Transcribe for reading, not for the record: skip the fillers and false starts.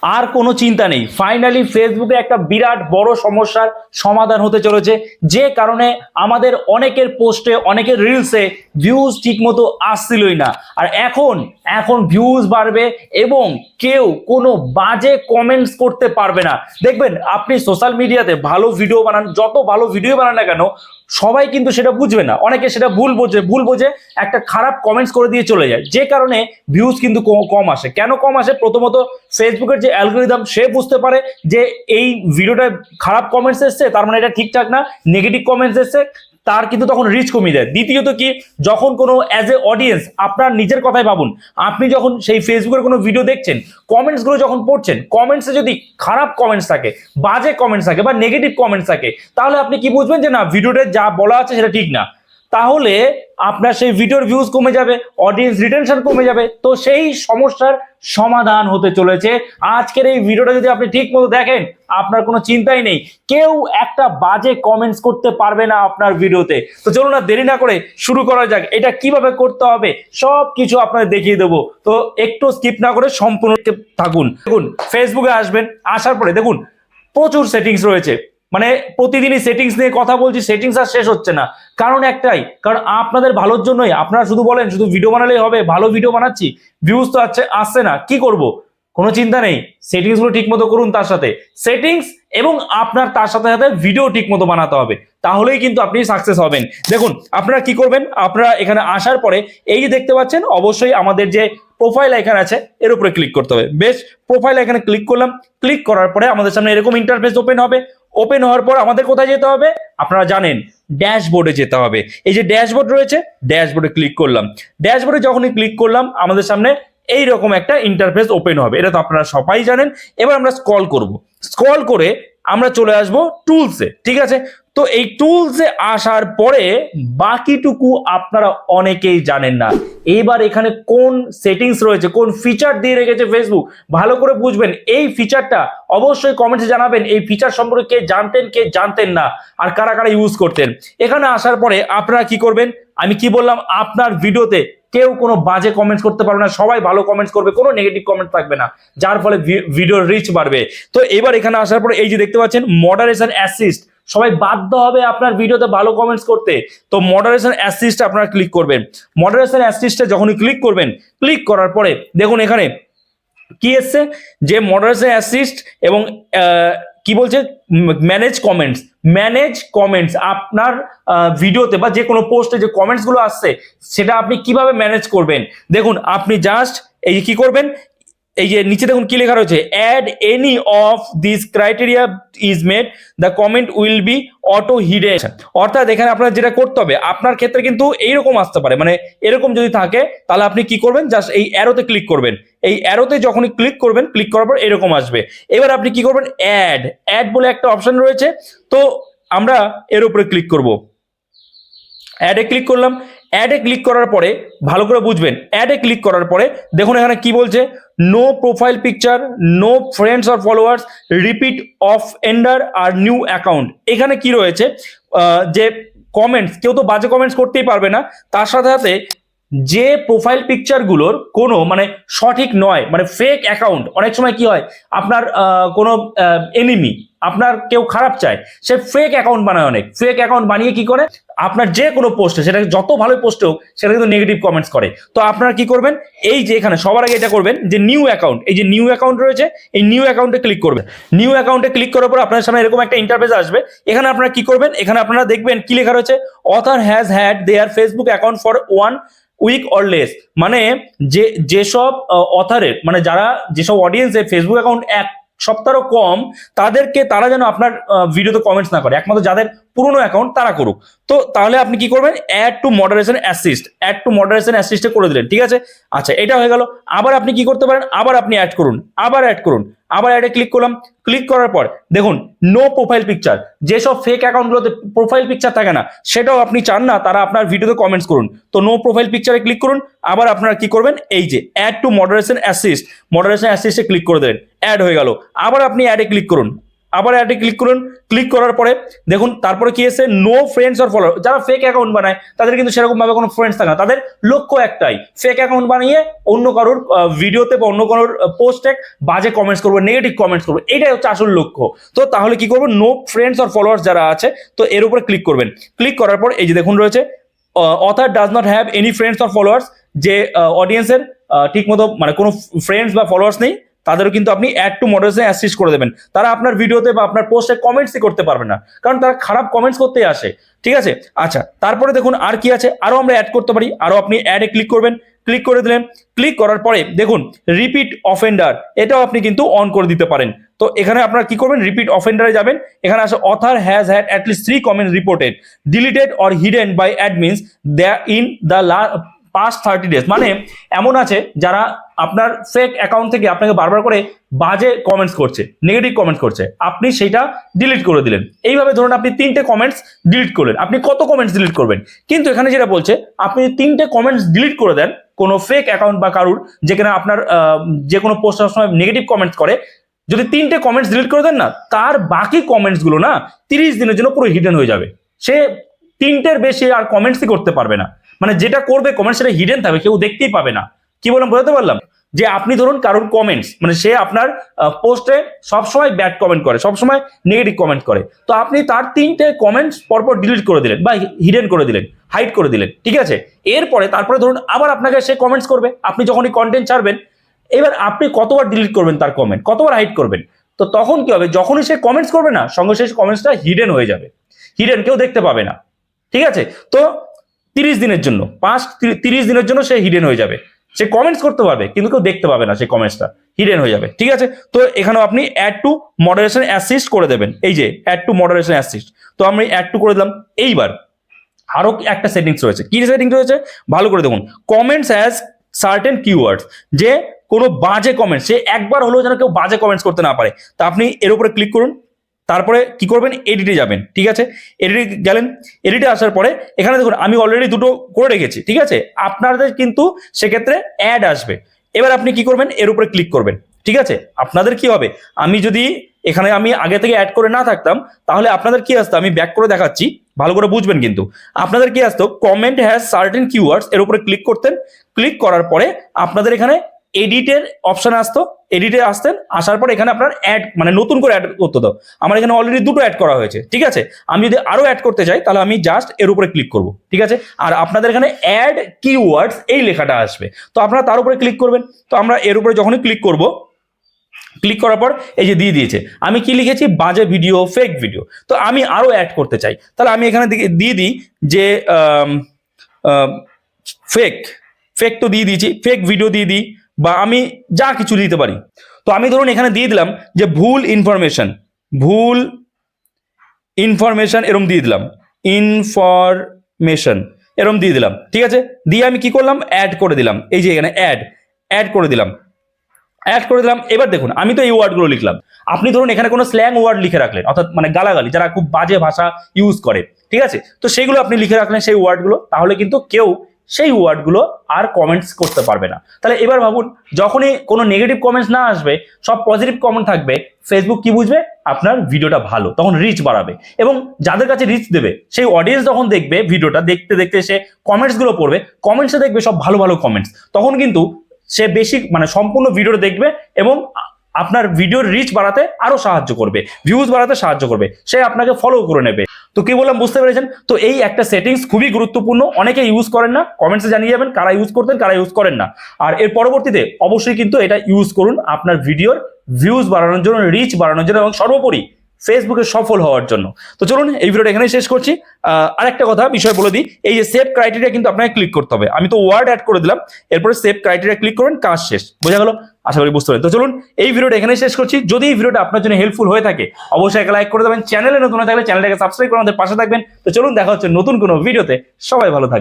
আর কোনো চিন্তা নেই, ফাইনালি ফেসবুকে একটা বিরাট বড় সমস্যার সমাধান হতে চলেছে, যে কারণে আমাদের অনেকের পোস্টে অনেকের রিলসে ভিউজ ঠিকমতো আসছিলই না। আর এখন এখন ভিউজ বাড়বে এবং কেউ কোনো বাজে কমেন্টস করতে পারবে না। দেখবেন আপনি সোশ্যাল মিডিয়াতে ভালো ভিডিও বানান, যত ভালো ভিডিও বানান না কেন, সবাই কিন্তু সেটা বুঝবে না, অনেকে সেটা ভুল বোঝে একটা খারাপ কমেন্টস করে দিয়ে চলে যায়, যে কারণে ভিউজ কিন্তু কম আসে। কেন কম আসে? প্রথমত ফেসবুকের যে অ্যালগোরিদম সে বুঝতে পারে যে এই ভিডিওটা খারাপ কমেন্টস এসছে, তার মানে এটা ঠিকঠাক না, নেগেটিভ কমেন্টস এসছে, তার কিন্তু তখন রিচ কমিয়ে দেয়। দ্বিতীয়ত কি, যখন কোনো অ্যাজ এ অডিয়েন্স, আপনার নিজের কথাই ভাবুন, আপনি যখন সেই ফেসবুকের কোনো ভিডিও দেখছেন, কমেন্টসগুলো যখন পড়ছেন, কমেন্টসে যদি খারাপ কমেন্টস থাকে, বাজে কমেন্টস থাকে বা নেগেটিভ কমেন্টস থাকে, তাহলে আপনি কি বুঝবেন যে না, ভিডিওতে যা বলা আছে সেটা ঠিক না। তাহলে আপনার সেই ভিডিওর ভিউজ কমে যাবে, অডিয়েন্স রিটেনশন কমে যাবে। তো সেই সমস্যার সমাধান হতে চলেছে আজকের এই ভিডিওটা। যদি আপনি ঠিক মতো দেখেন, আপনার কোনো চিন্তাই নেই, কেউ একটা বাজে কমেন্টস করতে পারবে না আপনার ভিডিওতে। তো চলুন না দেরি না করে শুরু করা যাক। এটা কিভাবে করতে হবে সব কিছু আপনাদের দেখিয়ে দেবো, তো একটু স্কিপ না করে সম্পূর্ণ থাকুন। দেখুন, ফেসবুকে আসবেন, আসার পরে দেখুন প্রচুর সেটিংস রয়েছে, মানে প্রতিদিনই সেটিংস নিয়ে কথা বলছি, সেটিংস আর শেষ হচ্ছে না। কারণ একটাই, কারণ আপনাদের ভালোর জন্যই। আপনারা শুধু বলেন শুধু ভিডিও বানালেই হবে, ভালো ভিডিও বানাচ্ছি, ভিউজ তো আসছে না, কি করব? কোনো চিন্তা নেই, সেটিংস গুলো ঠিক মতো করুন, তার সাথে সেটিংস এবং আপনার তার সাথে সাথে ভিডিও ঠিক মতো বানাতে হবে, তাহলেই কিন্তু আপনি সাকসেস হবেন। দেখুন আপনারা কি করবেন, আপনারা এখানে আসার পরে এই যে দেখতে পাচ্ছেন, অবশ্যই আমাদের যে প্রোফাইল আইকন আছে এর উপরে ক্লিক করতে হবে। বেশ, প্রোফাইল আইকনে ক্লিক করলাম। ক্লিক করার পরে আমাদের সামনে এরকম ইন্টারফেস ওপেন হবে। ওপেন হওয়ার পর আমাদের কোথায় যেতে হবে? আপনারা জানেন, ড্যাশবোর্ডে যেতে হবে। এই যে ড্যাশবোর্ড রয়েছে, ড্যাশবোর্ডে ক্লিক করলাম। ড্যাশবোর্ডে যখনই ক্লিক করলাম, আমাদের সামনে এইরকম একটা ইন্টারফেস ওপেন হবে, এটা তো আপনারা সবাই জানেন। এবার আমরা স্ক্রল করব, স্ক্রল করে আমরা চলে আসব টুলসে, ঠিক আছে? তো এই টুলসে আসার পরে বাকিটুকু আপনারা অনেকেই জানেন না। এবার এখানে কোন সেটিংস রয়েছে, কোন ফিচার দিয়ে রেখেছে ফেসবুক, ভালো করে বুঝবেন। এই ফিচারটা অবশ্যই কমেন্টে জানাবেন, এই ফিচার সম্পর্কে কে জানতেন, কে জানতেন না, আর কারা কারা ইউজ করতেন। এখানে আসার পরে আপনারা কি করবেন, আমি কি বললাম, আপনার ভিডিওতে কেউ কোনো বাজে কমেন্টস করতে পারবে না, সবাই ভালো কমেন্টস করবে, কোনো নেগেটিভ কমেন্ট থাকবে না, যার ফলে ভিডিওর রিচ বাড়বে। তো এবার এখানে আসার পরে এই যে দেখতে পাচ্ছেন মডারেশন অ্যাসিস্ট, সবাই বাধ্য হবে আপনার ভিডিওতে ভালো কমেন্টস করতে। তো মডারেশন অ্যাসিস্ট আপনারা ক্লিক করবেন। মডারেশন অ্যাসিস্টে যখনই ক্লিক করবেন, ক্লিক করার পরে দেখুন এখানে কি এসছে, যে মডারেশন অ্যাসিস্ট এবং কি বলছে, ম্যানেজ কমেন্টস। ম্যানেজ কমেন্টস, আপনার ভিডিওতে বা যে কোনো পোস্টে যে কমেন্টস গুলো আসছে, সেটা আপনি কিভাবে ম্যানেজ করবেন। দেখুন আপনি জাস্ট এই কি করবেন, এই যে নিচে দেখুন কি লেখা রয়েছে, add any of this criteria is made, the comment will be auto hidden. অর্থাৎ এখানে আপনার যেটা করতে হবে, আপনার ক্ষেত্রে কিন্তু এইরকম আসতে পারে, মানে এরকম যদি থাকে, তাহলে আপনি কি করবেন, জাস্ট এই অ্যারোতে ক্লিক করবেন। এই অ্যারোতে যখনই ক্লিক করবেন, ক্লিক করার পর এরকম আসবে। এবার আপনি কি করবেন, অ্যাড অ্যাড বলে একটা অপশন রয়েছে, তো আমরা এর উপরে ক্লিক করব। অ্যাডে ক্লিক করলাম। অ্যাডে ক্লিক করার পরে ভালো করে বুঝবেন, অ্যাডে ক্লিক করার পরে দেখুন এখানে কি বলছে, no profile picture, no friends or followers, repeat offender or new account. এখানে কি রয়েছে, যে কমেন্টস, কেউ তো বাজে কমেন্টস করতেই পারবে না, তার সাথে সাথে যে প্রোফাইল পিকচারগুলোর কোনো মানে সঠিক নয়, মানে ফেক অ্যাকাউন্ট। অনেক সময় কি হয়, আপনার কোনো এনিমি, আপনার কেউ খারাপ চায়, সে ফেক অ্যাকাউন্ট বানায়, অনেক ফেক অ্যাকাউন্ট বানিয়ে কি করে, আপনার যে কোনো পোস্টে, সেটা যত ভালো পোস্ট হোক, সেটা কিন্তু নেগেটিভ কমেন্টস করে। তো আপনারা কি করবেন, এই যে এখানে সবার আগে এটা করবেন, যে নিউ অ্যাকাউন্ট, এই যে নিউ অ্যাকাউন্ট রয়েছে, এই নিউ অ্যাকাউন্টে ক্লিক করবেন। নিউ অ্যাকাউন্টে ক্লিক করার পর আপনার সামনে এরকম একটা ইন্টারফেস আসবে। এখানে আপনারা কি করবেন, এখানে আপনারা দেখবেন কি লেখা রয়েছে, author has had their Facebook account for 1 week or less. মানে যেসব অথারের, মানে যারা যেসব অডিয়েন্সের ফেসবুক অ্যাকাউন্ট এক সপ্তাহও কম, তারা যেন আপনার ভিডিওতে কমেন্টস না করে, একমাত্র যাদের পুরনো অ্যাকাউন্ট তারা করুক। তো তাহলে আপনি কি করবেন, add to moderation assist, add to moderation অ্যাসিস্টে করে দিলেন, ঠিক আছে? আচ্ছা, এটা হয়ে গেল। আবার আপনি কি করতে পারেন, আবার আপনি অ্যাড করুন, আবার অ্যাড করুন, আবার অ্যাডে ক্লিক করলাম। ক্লিক করার পর দেখুন নো প্রোফাইল পিকচার, যেসব ফেক অ্যাকাউন্টগুলোতে প্রোফাইল পিকচার থাকে না, সেটাও আপনি চান না তারা আপনার ভিডিওতে কমেন্টস করুন, তো নো প্রোফাইল পিকচারে ক্লিক করুন। আবার আপনারা কি করবেন, এই যে add to moderation assist, moderation অ্যাসিস্টে ক্লিক করে দেবেন, অ্যাড হয়ে গেল। আবার আপনি অ্যাডে ক্লিক করুন, আবার অ্যাডে ক্লিক করুন, ক্লিক করার পরে দেখুন তারপরে কি এসে নো ফ্রেন্ডস অর ফলোয়ার। যারা ফেক অ্যাকাউন্ট বানায় তাদের কিন্তু সেরকম ভাবে কোনো ফ্রেন্ডস থাকে না, তাদের লক্ষ্য একটাই ফেক অ্যাকাউন্ট বানিয়ে অন্য কারোর ভিডিওতে বা অন্য কারোর পোস্টে বাজে কমেন্টস করবে, নেগেটিভ কমেন্টস করবে, এটাই হচ্ছে আসল লক্ষ্য। তো তাহলে কি করবো, নো ফ্রেন্ডস অর ফলোয়ার্স যারা আছে তো এর উপরে ক্লিক করবেন। ক্লিক করার পর এই যে দেখুন রয়েছে author does not have any friends or followers, যে অডিয়েন্সের ঠিক মতো মানে কোনো ফ্রেন্ডস বা ফলোয়ার্স নেই তাদেরও কিন্তু আপনি অ্যাড টু মডারেশনে অ্যাসিস্ট করে দেবেন। তারা আপনার ভিডিওতে বা আপনার পোস্টে কমেন্টসই করতে পারবে না, কারণ তারা খারাপ কমেন্টস করতেই আসে। ঠিক আছে, আচ্ছা তারপরে দেখুন আর কি আছে, আরো আমরা অ্যাড করতে পারি। আরো আপনি অ্যাডে ক্লিক করবেন, ক্লিক করে দিলেন। ক্লিক করার পরে দেখুন রিপিট অফেন্ডার, এটাও আপনি কিন্তু অন করে দিতে পারেন। তো এখানে আপনারা কি করবেন, রিপিট অফেন্ডারে যাবেন, এখানে আসে author has had at least 3 comments reported deleted or hidden by admins in the past 30 days। মানে এমন আছে যারা আপনার ফেক অ্যাকাউন্ট থেকে আপনাকে বারবার করে বাজে কমেন্টস করছে, নেগেটিভ কমেন্টস করছে, আপনি সেটা ডিলিট করে দিলেন। এইভাবে ধরুন আপনি 3টে কমেন্টস ডিলিট করলেন, আপনি কত কমেন্টস ডিলিট করবেন? কিন্তু এখানে যেটা বলছে আপনি 3টে কমেন্টস ডিলিট করে দেন কোনো ফেক অ্যাকাউন্ট বা কারুর যেখানে আপনার যে কোনো পোস্টের সময় নেগেটিভ কমেন্টস করে, যদি 3টে কমেন্টস ডিলিট করে দেন না, তার বাকি কমেন্টস গুলো না 30 দিনের জন্য পুরো হিডেন হয়ে যাবে। সে 3টের বেশি আর কমেন্টসই করতে পারবে না, মানে যেটা করবে কমেন্ট সেটা হিডেন থাকবে, কেউ দেখতেই পাবে না। কি বললাম বোঝাতে পারলাম? যে আপনি ধরুন কারোর কমেন্টস মানে সে আপনার পোস্টে সবসময় ব্যাড কমেন্ট করে, সবসময় নেগেটিভ কমেন্ট করে, তো আপনি তার 3টে কমেন্টস পরপর ডিলিট করে দিলেন বা হিডেন করে দিলেন, হাইড করে দিলেন। ঠিক আছে, এরপরে তারপরে ধরুন আবার আপনাকে সে কমেন্টস করবে, আপনি যখনই কন্টেন্ট ছাড়বেন, এবার আপনি কতবার ডিলিট করবেন তার কমেন্ট, কতবার হাইড করবেন? তো তখন কি হবে, যখনই সে কমেন্টস করবে না সঙ্গে শেষ কমেন্টসটা হিডেন হয়ে যাবে, হিডেন, কেউ দেখতে পাবে না। ঠিক আছে, তো 30 দিনের জন্য 30 দিনের জন্য সে হিডেন হয়ে যাবে, সে কমেন্টস করতে পারবে কিন্তু কেউ দেখতে পাবে না, সেই কমেন্টসটা হিডেন হয়ে যাবে। ঠিক আছে, তো এখানেও আপনি অ্যাড টু মডারেশন অ্যাসিস্ট করে দেবেন, এই যে অ্যাড টু মডারেশন অ্যাসিস্ট, তো আমি অ্যাড টু করে দিলাম। এইবার আরো একটা সেটিংস রয়েছে, কি সেটিংস রয়েছে ভালো করে দেখুন, কমেন্টস অ্যাজ সার্টেন কিওয়ার্ডস, যে কোনো বাজে কমেন্টস, সে একবার হলেও যেন কেউ বাজে কমেন্টস করতে না পারে। তা আপনি এর উপরে ক্লিক করুন, তারপরে কি করবেন, এডিটে যাবেন। ঠিক আছে, এডিটে গেলেন, এডিটে আসার পরে এখানে দেখুন আমি অলরেডি দুটো করে রেখেছি। ঠিক আছে, আপনাদের কিন্তু সেক্ষেত্রে অ্যাড আসবে। এবার আপনি কি করবেন, এর উপরে ক্লিক করবেন। ঠিক আছে, আপনাদের কি হবে, আমি যদি এখানে আমি আগে থেকে অ্যাড করে না থাকতাম তাহলে আপনাদের কি আসতো, আমি ব্যাক করে দেখাচ্ছি ভালো করে বুঝবেন। কিন্তু আপনাদের কি আসতো, কমেন্ট হ্যাজ সার্টেন কিওয়ার্ডস, এর উপরে ক্লিক করতেন। ক্লিক করার পরে আপনাদের এখানে এডিটের অপশন আসতো, এডিটে আসতেন, আসার পর এখানে আপনার অ্যাড মানে নতুন করে অ্যাড করতে দাও। আমার এখানে অলরেডি দুটো অ্যাড করা হয়েছে। ঠিক আছে, আমি যদি আরো অ্যাড করতে চাই তাহলে আমি জাস্ট এর উপরে ক্লিক করব। ঠিক আছে, আর আপনাদের এখানে অ্যাড কিওয়ার্ডস এই লেখাটা আসবে, তো আপনারা তার উপরে ক্লিক করবেন। তো আমরা এর উপরে যখনই ক্লিক করব, ক্লিক করার পর এই যে দিয়ে দিয়েছে, আমি কি লিখেছি, বাজে ভিডিও, ফেক ভিডিও। তো আমি আরো অ্যাড করতে চাই, তাহলে আমি এখানে দিয়ে দিই যে ফেক, ফেক তো দিয়ে দিয়েছি, ফেক ভিডিও দিয়ে দিই, বা আমি যা কিছু দিতে পারি। তো আমি ধরুন এখানে দিয়ে দিলাম যে ভুল ইনফরমেশন এরম দিয়ে দিলাম, ইনফরমেশন এরম দিয়ে দিলাম। ঠিক আছে, দিয়ে আমি কি করলাম, অ্যাড করে দিলাম, এই যে এখানে অ্যাড করে দিলাম, এবার দেখুন আমি তো এই ওয়ার্ডগুলো লিখলাম, আপনি ধরুন এখানে কোনো স্ল্যাং ওয়ার্ড লিখে রাখলেন, অর্থাৎ মানে গালাগালি, যারা খুব বাজে ভাষা ইউজ করে। ঠিক আছে, তো সেইগুলো আপনি লিখে রাখলেন সেই ওয়ার্ডগুলো, তাহলে কিন্তু কেউ সেই ওয়ার্ডগুলো আর কমেন্টস করতে পারবে না। তাহলে এবার ভাবুন, যখনই কোনো নেগেটিভ কমেন্টস না আসবে, সব পজিটিভ কমেন্ট থাকবে, ফেসবুক কি বুঝবে, আপনার ভিডিওটা ভালো, তখন রিচ বাড়াবে, এবং যাদের কাছে রিচ দেবে সেই অডিয়েন্স যখন দেখবে ভিডিওটা, দেখতে দেখতে সে কমেন্টসগুলো পড়বে, কমেন্টসে দেখবে সব ভালো ভালো কমেন্টস, তখন কিন্তু সে বেশি মানে সম্পূর্ণ ভিডিওটা দেখবে এবং আপনার ভিডিওর রিচ বাড়াতে আরো সাহায্য করবে, ভিউজ বাড়াতে সাহায্য করবে, সে আপনাকে ফলো করে নেবে। তো কি বললাম বুঝতে পেরেছেন? তো এই একটা সেটিংস খুবই গুরুত্বপূর্ণ, অনেকে ইউজ করেন না, কমেন্টসে জানিয়ে যাবেন কারা ইউজ করতেন কারা ইউজ করেন না। আর এর পরবর্তীতে অবশ্যই কিন্তু এটা ইউজ করুন আপনার ভিডিওর ভিউজ বাড়ানোর জন্য, রিচ বাড়ানোর জন্য, এবং সর্বোপরি ফেসবুকে সফল হওয়ার জন্য। তো চলুন এই ভিডিওটা এখানেই শেষ করছি। আরেকটা কথা বিষয় বলে দিই, এই যে সেভ ক্রাইটেরিয়া কিন্তু আপনাকে ক্লিক করতে হবে। আমি তো ওয়ার্ড অ্যাড করে দিলাম, এরপরে সেভ ক্রাইটেরিয়া ক্লিক করবেন, কাজ শেষ। বোঝা গেল? আশা করি বুঝতে পারেন। তো চলুন এই ভিডিওটা এখানেই শেষ করছি। যদি এই ভিডিওটা আপনার জন্য হেল্পফুল হয়ে থাকে অবশ্যই একটা লাইক করে দেবেন, চ্যানেলে নতুন হয়ে থাকলে চ্যানেলটাকে সাবস্ক্রাইব করে আমাদের পাশে থাকবেন। তো চলুন দেখা হচ্ছে নতুন কোনো ভিডিওতে, সবাই ভালো থাকবেন।